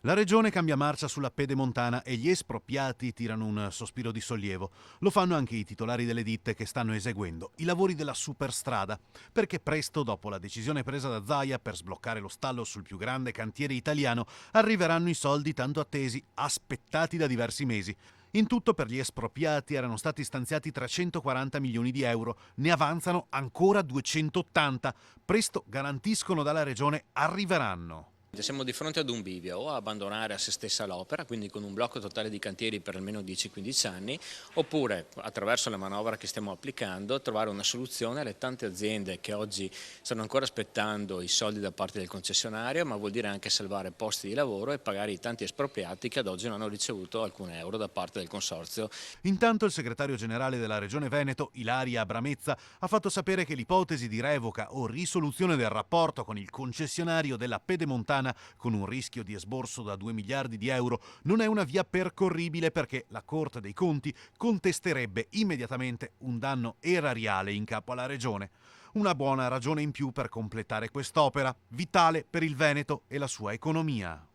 La regione cambia marcia sulla pedemontana e gli espropriati tirano un sospiro di sollievo. Lo fanno anche i titolari delle ditte che stanno eseguendo i lavori della superstrada, perché presto, dopo la decisione presa da Zaia per sbloccare lo stallo sul più grande cantiere italiano, arriveranno i soldi tanto attesi, aspettati da diversi mesi. In tutto per gli espropriati erano stati stanziati 340 milioni di euro, ne avanzano ancora 280. Presto, garantiscono dalla regione, arriveranno. Siamo di fronte ad un bivio, o abbandonare a se stessa l'opera, quindi con un blocco totale di cantieri per almeno 10-15 anni, oppure attraverso la manovra che stiamo applicando trovare una soluzione alle tante aziende che oggi stanno ancora aspettando i soldi da parte del concessionario, ma vuol dire anche salvare posti di lavoro e pagare i tanti espropriati che ad oggi non hanno ricevuto alcun euro da parte del consorzio. Intanto il segretario generale della Regione Veneto, Ilaria Abramezza, ha fatto sapere che l'ipotesi di revoca o risoluzione del rapporto con il concessionario della pedemontana con un rischio di esborso da 2 miliardi di euro non è una via percorribile perché la Corte dei Conti contesterebbe immediatamente un danno erariale in capo alla Regione. Una buona ragione in più per completare quest'opera, vitale per il Veneto e la sua economia.